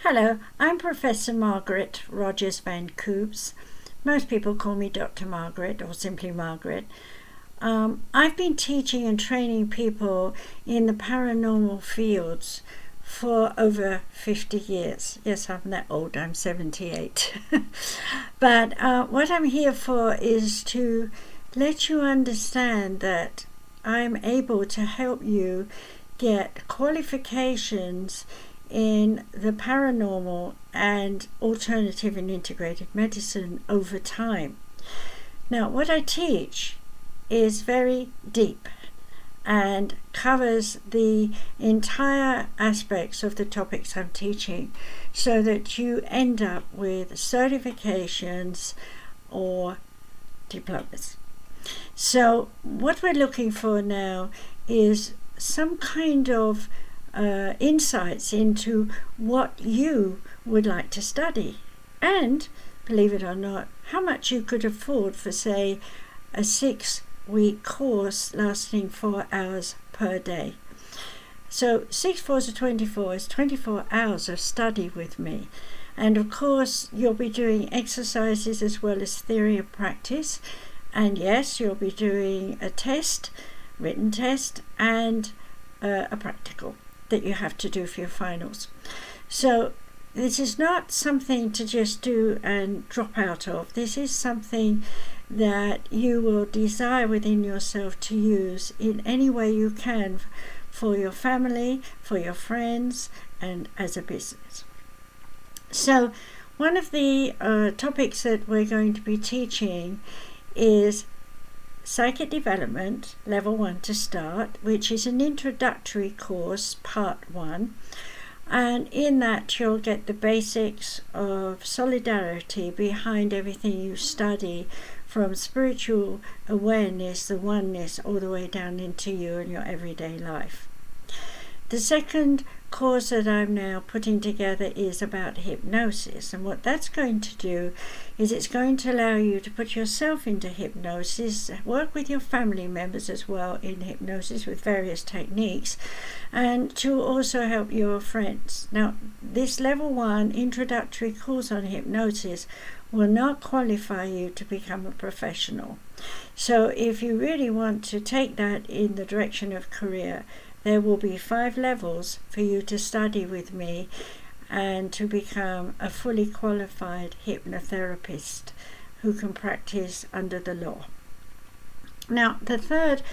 Hello, I'm Professor Margaret Rogers Van Coops. Most people call me Dr. Margaret or simply Margaret. I've been teaching and training people in the paranormal fields for over 50 years. Yes, I'm that old, I'm 78. But what I'm here for is to let you understand that I'm able to help you get qualifications in the paranormal and alternative and integrated medicine over time. Now, what I teach is very deep and covers the entire aspects of the topics I'm teaching, so that you end up with certifications or diplomas. So what we're looking for now is some kind of insights into what you would like to study, and, believe it or not, how much you could afford for, say, a 6-week course lasting 4 hours per day. So 6 4s are 24 is 24 hours of study with me. And of course, you'll be doing exercises as well as theory and practice. And yes, you'll be doing a test, written test, and a practical that you have to do for your finals. So this is not something to just do and drop out of. This is something that you will desire within yourself to use in any way you can for your family, for your friends, and as a business. So one of the topics that we're going to be teaching is Psychic Development, Level 1 to start, which is an introductory course, Part 1. And in that you'll get the basics of solidarity behind everything you study, from spiritual awareness, the oneness, all the way down into you and your everyday life. The second course that I'm now putting together is about hypnosis, and what that's going to do is it's going to allow you to put yourself into hypnosis, work with your family members as well in hypnosis with various techniques, and to also help your friends. Now, this level 1 introductory course on hypnosis will not qualify you to become a professional. So if you really want to take that in the direction of career, there will be 5 levels for you to study with me and to become a fully qualified hypnotherapist who can practice under the law. Now, the third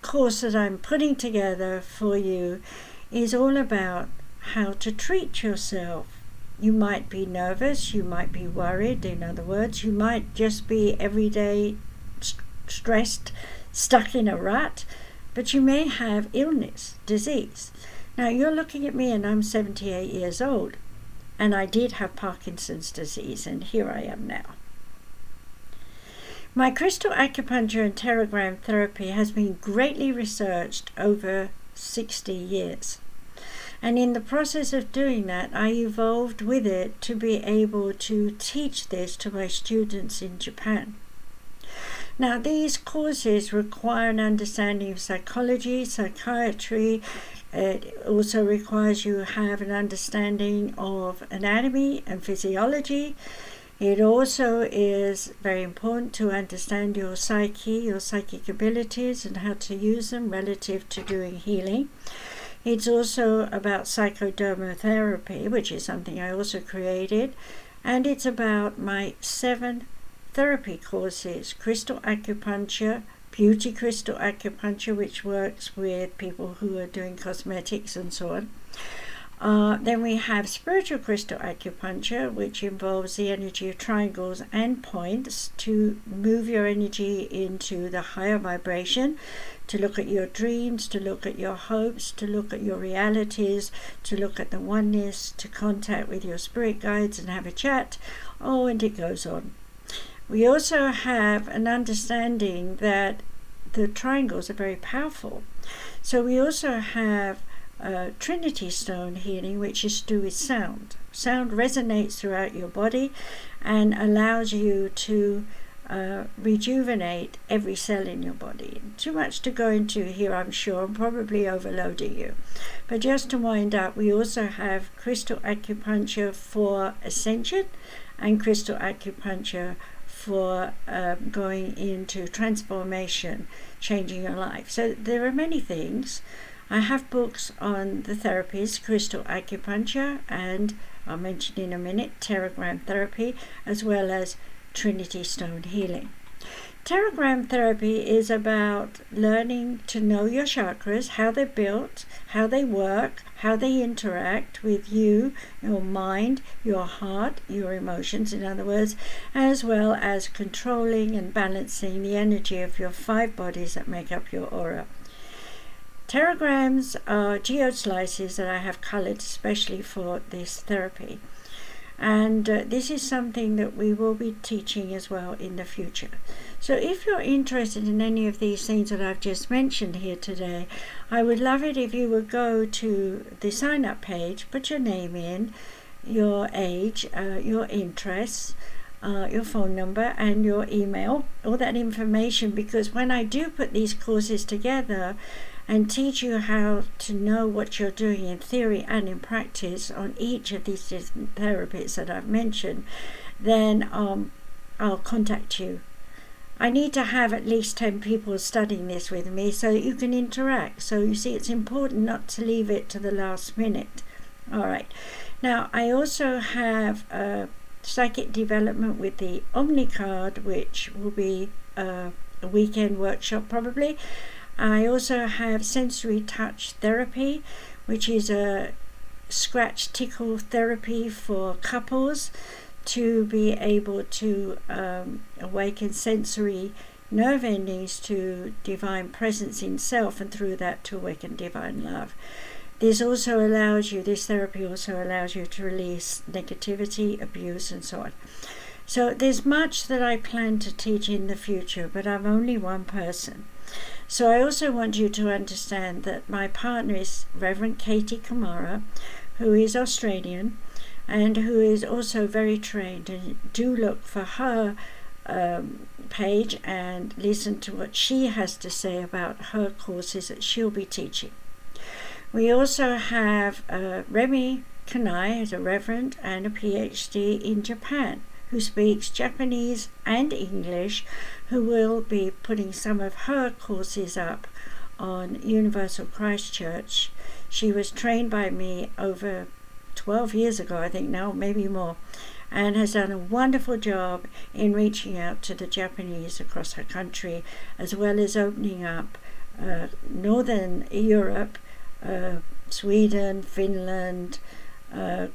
course that I'm putting together for you is all about how to treat yourself. You might be nervous, you might be worried, in other words, you might just be every day stressed, stuck in a rut, but you may have illness, disease. Now, you're looking at me and I'm 78 years old, and I did have Parkinson's disease, and here I am now. My crystal acupuncture and Teragram therapy has been greatly researched over 60 years. And in the process of doing that, I evolved with it to be able to teach this to my students in Japan. Now, these courses require an understanding of psychology, psychiatry. It also requires you have an understanding of anatomy and physiology. It also is very important to understand your psyche, your psychic abilities, and how to use them relative to doing healing. It's also about psychodermotherapy, which is something I also created. And it's about my 7 therapy courses: crystal acupuncture, beauty crystal acupuncture, which works with people who are doing cosmetics and so on. Then we have spiritual crystal acupuncture, which involves the energy of triangles and points to move your energy into the higher vibration, to look at your dreams, to look at your hopes, to look at your realities, to look at the oneness, to contact with your spirit guides and have a chat. Oh, and it goes on. We also have an understanding that the triangles are very powerful. So we also have Trinity stone healing, which is to do with sound. Sound resonates throughout your body and allows you to rejuvenate every cell in your body. Too much to go into here, I'm sure. I'm probably overloading you. But just to wind up, we also have crystal acupuncture for ascension and crystal acupuncture for going into transformation, changing your life. So there are many things. I have books on the therapies, crystal acupuncture, and I'll mention in a minute, Teragram therapy, as well as Trinity stone healing. Teragram therapy is about learning to know your chakras, how they're built, how they work, how they interact with you, your mind, your heart, your emotions, in other words, as well as controlling and balancing the energy of your 5 bodies that make up your aura. Teragrams are geoslices that I have colored especially for this therapy. And this is something that we will be teaching as well in the future. So if you're interested in any of these things that I've just mentioned here today, I would love it if you would go to the sign up page, put your name in, your age, your interests, your phone number and your email, all that information, because when I do put these courses together and teach you how to know what you're doing in theory and in practice on each of these different therapies that I've mentioned, then I'll contact you. I need to have at least 10 people studying this with me so that you can interact. So you see, it's important not to leave it to the last minute. All right. Now, I also have psychic development with the Omni card, which will be a weekend workshop probably. I also have sensory touch therapy, which is a scratch tickle therapy for couples to be able to awaken sensory nerve endings to divine presence in self, and through that to awaken divine love. This therapy also allows you to release negativity, abuse, and so on. So there's much that I plan to teach in the future, but I'm only one person. So I also want you to understand that my partner is Reverend Katie Kamara, who is Australian and who is also very trained. And do look for her page and listen to what she has to say about her courses that she'll be teaching. We also have Remy Kanai, as a Reverend and a Ph.D. in Japan, who speaks Japanese and English, who will be putting some of her courses up on Universal Christ Church. She was trained by me over 12 years ago, I think now, maybe more, and has done a wonderful job in reaching out to the Japanese across her country, as well as opening up Northern Europe, Sweden, Finland,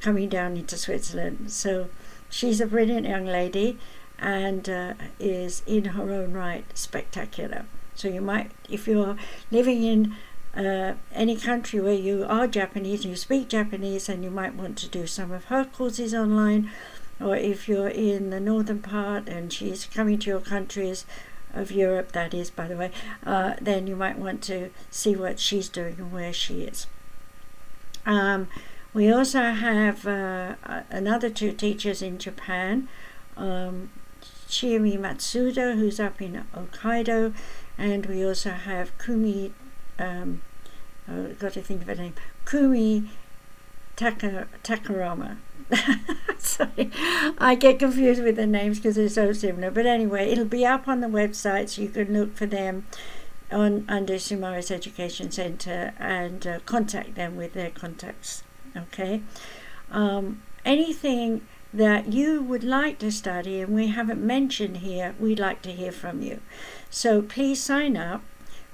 coming down into Switzerland. So she's a brilliant young lady and is in her own right spectacular. So you might, if you're living in any country where you are Japanese and you speak Japanese, and you might want to do some of her courses online, or if you're in the northern part and she's coming to your countries of Europe, that is, by the way, then you might want to see what she's doing and where she is. We also have another 2 teachers in Japan, Chiyomi Matsuda, who's up in Hokkaido, and we also have Kumi, got to think of her name, Kumi Takarama. Sorry, I get confused with the names because they're so similar. But anyway, it'll be up on the website, so you can look for them under Sumaris Education Center and contact them with their contacts. Okay, anything that you would like to study and we haven't mentioned here, we'd like to hear from you. So please sign up,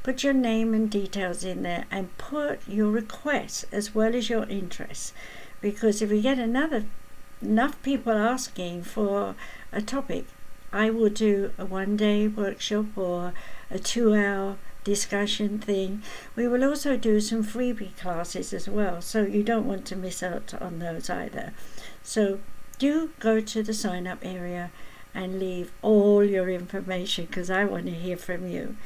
put your name and details in there, and put your requests as well as your interests, because if we get enough people asking for a topic, I will do a 1-day workshop or a 2-hour discussion thing. We will also do some freebie classes as well, so you don't want to miss out on those either. So do go to the sign up area and leave all your information, because I want to hear from you.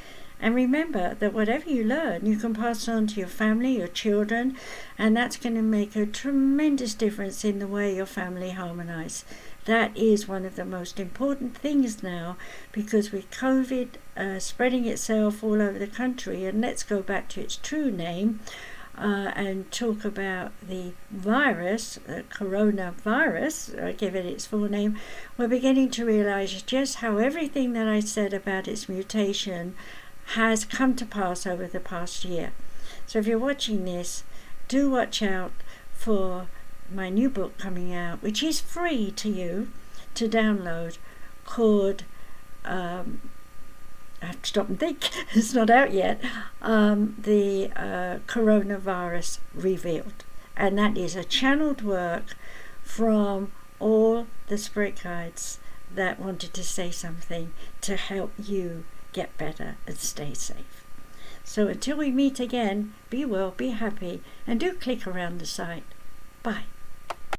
And remember that whatever you learn, you can pass on to your family, your children, and that's going to make a tremendous difference in the way your family harmonize. That is one of the most important things now, because with COVID spreading itself all over the country, and let's go back to its true name and talk about the virus, coronavirus, give it its full name, we're beginning to realize just how everything that I said about its mutation has come to pass over the past year. So if you're watching this, do watch out for my new book coming out, which is free to you to download, called I have to stop and think, it's not out yet, the Coronavirus Revealed. And that is a channeled work from all the spirit guides that wanted to say something to help you get better and stay safe. So until we meet again, be well, be happy, and do click around the site. Bye.